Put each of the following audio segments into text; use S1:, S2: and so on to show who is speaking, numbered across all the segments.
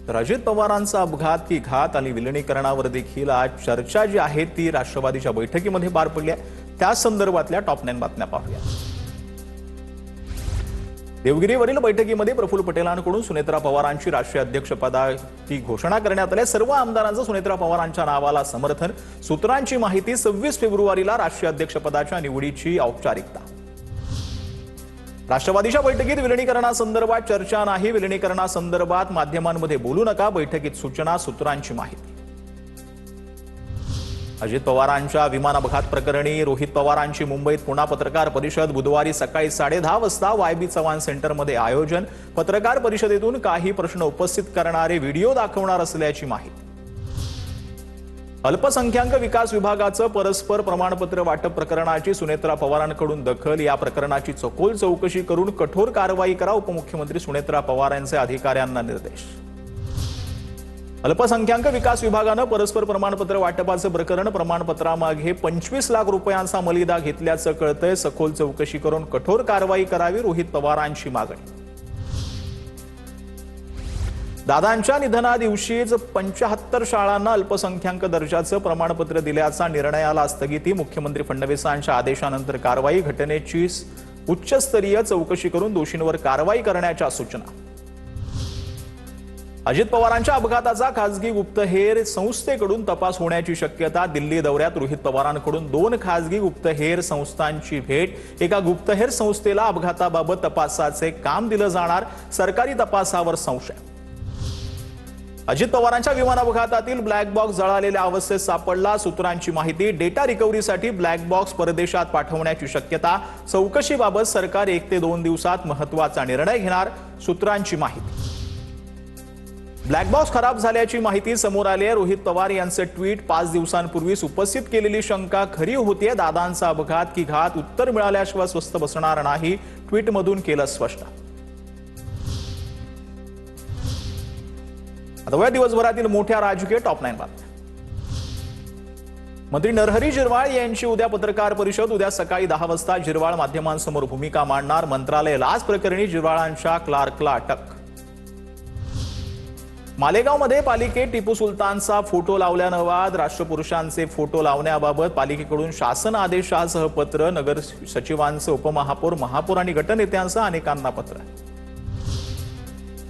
S1: तर अजित पवारांचा अपघात की घात आणि विलिनीकरणावर देखील आज चर्चा जी आहे ती राष्ट्रवादीच्या बैठकीमध्ये पार पडली आहे। त्या संदर्भातल्या टॉप 9 बातम्या पाहूया। देवगिरीवरील बैठकीमध्ये प्रफुल्ल पटेलांकडून सुनेत्रा पवारांची राष्ट्रीय अध्यक्षपदाची घोषणा करण्यात आली। सर्व आमदारांचं सुनेत्रा पवारांच्या नावाला समर्थन। सूत्रांची माहिती 26 फेब्रुवारीला राष्ट्रीय अध्यक्षपदाच्या निवडीची औपचारिकता। राष्ट्रवादीच्या बैठकीत विलिनीकरणासंदर्भात चर्चा नाही। विलिनीकरणासंदर्भात माध्यमांमध्ये बोलू नका, बैठकीत सूचना। सूत्रांची माहिती। अजित पवारांच्या विमान अपघात प्रकरणी रोहित पवारांची मुंबईत पुन्हा पत्रकार परिषद। बुधवारी सकाळी 10:30 वाजता वाय.बी. चव्हाण सेंटरमध्ये आयोजन। पत्रकार परिषदेतून काही प्रश्न उपस्थित करणारे व्हिडिओ दाखवणार असल्याची माहिती। अल्पसंख्याक विकास विभागाचं परस्पर प्रमाणपत्र वाटप प्रकरणाची सुनेत्रा पवारांकडून दखल। या प्रकरणाची सखोल चौकशी करून कठोर कारवाई करा, उपमुख्यमंत्री सुनेत्रा पवार यांचे अधिकाऱ्यांना निर्देश। अल्पसंख्याक विकास विभागानं परस्पर प्रमाणपत्र वाटपाचं प्रकरण। प्रमाणपत्रामागे 25 लाख रुपयांचा मलिदा घेतल्याचं कळतंय। सखोल चौकशी करून कठोर कारवाई करावी, रोहित पवारांची मागणी। दादांच्या निधनादिवशीच 75 शाळांना अल्पसंख्याक दर्जाचं प्रमाणपत्र दिल्याचा निर्णयाला स्थगिती। मुख्यमंत्री फडणवीसांच्या आदेशानंतर कारवाई। घटनेची उच्चस्तरीय चौकशी करून दोषींवर कारवाई करण्याच्या सूचना। अजित पवारांच्या अपघाताचा खासगी गुप्तहेर संस्थेकडून तपास होण्याची शक्यता। दिल्ली दौऱ्यात रोहित पवारांकडून 2 खासगी गुप्तहेर संस्थांची भेट। एका गुप्तहेर संस्थेला अपघाताबाबत तपासाचे काम दिलं जाणार। सरकारी तपासावर संशय। अजित पवारांच्या विमान अपघातातील ब्लॅक बॉक्स जळालेल्या अवस्थेत सापडला। सूत्रांची माहिती। डेटा रिकव्हरीसाठी ब्लॅक बॉक्स परदेशात पाठवण्याची शक्यता। चौकशीबाबत सरकार 1 ते 2 दिवसात महत्त्वाचा निर्णय घेणार। सूत्रांची माहिती। ब्लॅक बॉक्स खराब झाल्याची माहिती समोर आली आहे। रोहित पवार यांचे ट्विट 5 दिवसांपूर्वीच उपस्थित केलेली शंका खरी होतीये। दादांचा अपघात की घात, उत्तर मिळाल्याशिवाय स्वस्थ बसणार नाही, ट्विटमधून केलं स्पष्ट। आता दिवसभरातील मोठ्या राजकीय टॉप 9 बातम्या। मंत्री नरहरी झिरवाळ यांची उद्या पत्रकार परिषद। उद्या सकाळी 10 वाजता झिरवाळ माध्यमांसमोर भूमिका मांडणार। मंत्रालय लाच प्रकरणी झिरवाळांच्या क्लार्कला अटक। मालेगावमध्ये पालिकेत टिपू सुलतानचा फोटो लावल्यानं वाद। राष्ट्रपुरुषांचे फोटो लावण्याबाबत पालिकेकडून शासन आदेशासह पत्र। नगर सचिवांचं उपमहापौर, महापौर आणि गटनेत्यांसह अनेकांना पत्र।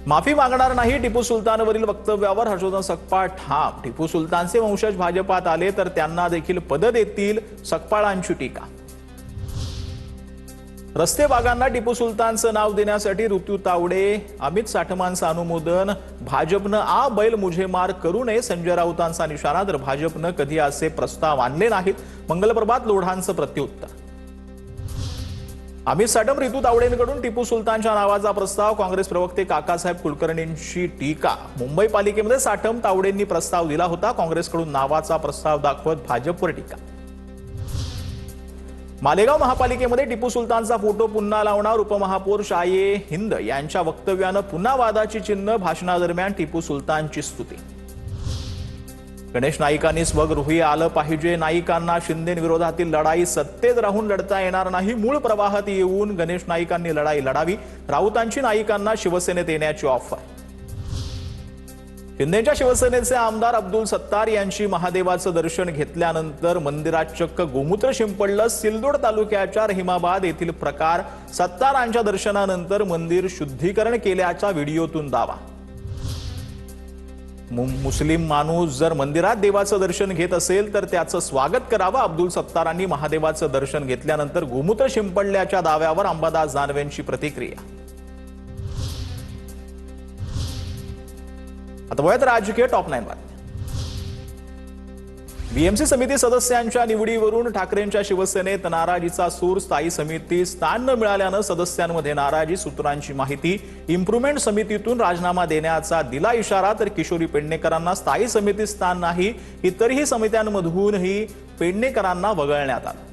S1: माफी मागणार नाही, टिपू सुलतानवरील वक्तव्यावर हर्षवर्धन सकपाळ ठाम। टिपू सुलतानचे वंशज भाजपात आले तर त्यांना देखील पद देतील, सकपाळांची टीका। रस्ते बागांना टिपू सुलतानचं नाव देण्यासाठी ऋतू तावडे, अमित साठमांचं अनुमोदन। भाजपनं आ बैल मुझे मार करू नये संजय राऊतांचा निशाणा। तर भाजपनं कधी असे प्रस्ताव आणले नाहीत, मंगलप्रभात लोढांचं प्रत्युत्तर। अमित साठम, ऋतू तावडेंकडून टिपू सुलतानच्या नावाचा प्रस्ताव। काँग्रेस प्रवक्ते काकासाहेब कुलकर्णींची टीका। मुंबई पालिकेमध्ये साठम तावडेंनी प्रस्ताव दिला होता, काँग्रेसकडून नावाचा प्रस्ताव दाखवत भाजपवर टीका। मालेगाव महापालिकेमध्ये टिपू सुलतानचा फोटो पुन्हा लावणार। उपमहापौर शाये हिंद यांच्या वक्तव्यानं पुन्हा वादाची चिन्ह। भाषणादरम्यान टिपू सुलतानची स्तुती। गणेश नाईकांनी स्वगृही आलं पाहिजे। नाईकांना शिंदेविरोधातील लढाई सत्तेत राहून लढता येणार नाही, मूळ प्रवाहात येऊन गणेश नाईकांनी लढाई लढावी। राऊतांची नाईकांना शिवसेनेत येण्याची ऑफर। शिंदेच्या शिवसेनेचे आमदार अब्दुल सत्तार यांची महादेवाचं दर्शन घेतल्यानंतर मंदिरात चक्क गोमूत्र शिंपडलं। सिल्लोड तालुक्याच्या रहिमाबाद येथील प्रकार। सत्तारांच्या दर्शनानंतर मंदिर शुद्धीकरण केल्याचा व्हिडिओतून दावा। मुस्लिम माणूस जर मंदिरात देवाचं दर्शन घेत असेल तर त्याचं स्वागत करावं। अब्दुल सत्तारांनी महादेवाचं दर्शन घेतल्यानंतर गोमूत्र शिंपडल्याच्या दाव्यावर अंबादास दानवेंची प्रतिक्रिया। आता वयात राजकीय टॉप 9 बातम्या। बीएमसी समिती सदस्यांच्या निवडीवरून ठाकरेंच्या शिवसेनेत नाराजीचा सूर। स्थायी समिती स्थान न मिळाल्यानं सदस्यांमध्ये नाराजी। सूत्रांची माहिती। इम्प्रुव्हमेंट समितीतून राजीनामा देण्याचा दिला इशारा, तर किशोरी पेडणेकरांना स्थायी समिती स्थान नाही। इतरही समित्यांमधूनही पेडणेकरांना वगळण्यात आलं।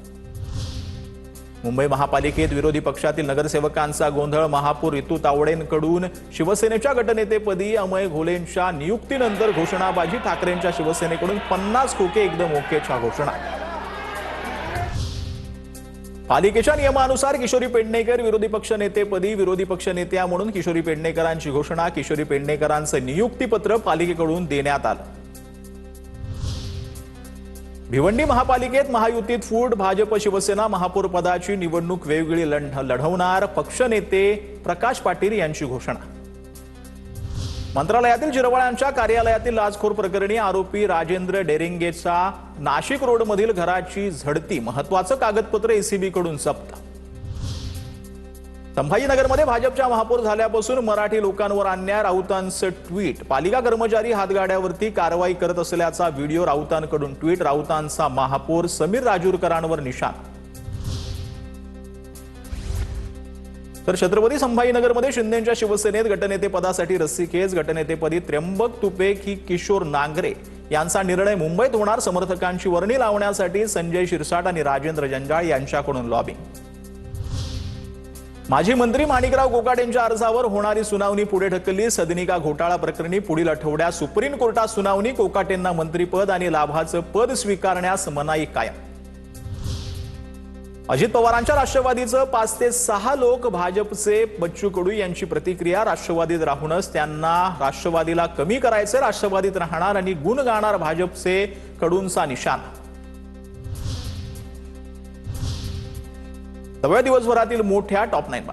S1: मुंबई महापालिकेत विरोधी पक्षातील नगरसेवकांचा गोंधळ। महापौर ऋतू तावडेंकडून शिवसेनेच्या गटनेतेपदी अमय घोलेंच्या नियुक्तीनंतर घोषणाबाजी। ठाकरेंच्या शिवसेनेकडून 50 खोके एकदम ओकेच्या घोषणा। पालिकेच्या नियमानुसार किशोरी पेडणेकर विरोधी पक्षनेतेपदी विरोधी पक्षनेत्या म्हणून किशोरी पेडणेकरांची घोषणा. किशोरी पेडणेकरांचं नियुक्तीपत्र पालिकेकडून देण्यात आलं. भिवंडी महापालिकेत महायुतीत फूट. भाजप शिवसेना महापौर पदाची निवडणूक वेगवेगळी लढवणार. पक्षनेते प्रकाश पाटील यांची घोषणा. मंत्रालयातील जिरवाळ्यांच्या कार्यालयातील लाचखोर प्रकरणी आरोपी राजेंद्र डेरिंगेचा नाशिक रोडमधील घराची झडती. महत्वाचं कागदपत्र एसीबी कडून जप्त. संभाजीनगरमध्ये भाजपच्या महापौर झाल्यापासून मराठी लोकांवर अन्याय. राऊतांचं ट्विट. पालिका कर्मचारी हातगाड्यावरती कारवाई करत असल्याचा व्हिडिओ राऊतांकडून ट्विट. राऊतांचा महापौर समीर राजूरकरांवर निशाण. तर छत्रपती संभाजीनगरमध्ये शिंदेंच्या शिवसेनेत गटनेते पदासाठी रस्सीखेच. गटनेतेपदी त्र्यंबक तुपे की किशोर नांगरे यांचा निर्णय मुंबईत होणार. समर्थकांची वर्णी लावण्यासाठी संजय शिरसाट आणि राजेंद्र जंजाळ यांच्याकडून लॉबिंग. माजी मंत्री माणिकराव कोकाटे यांच्या अर्जावर होणारी सुनावणी पुढे ढकलली. सदनिका घोटाळा प्रकरणी पुढील आठवड्यात सुप्रीम कोर्टात सुनावणी. कोकाटेंना मंत्रीपद आणि लाभाचं पद स्वीकारण्यास मनाई कायम. अजित पवारांच्या राष्ट्रवादीचं 5 ते 6 लोक. भाजपचे बच्चू कडू यांची प्रतिक्रिया. राष्ट्रवादीत राहूनच त्यांना राष्ट्रवादीला कमी करायचे. राष्ट्रवादीत राहणार आणि गुण गाणार भाजपचे कडूंचा निशाणा. तवळ दिवसभरातील मोठ्या टॉप 9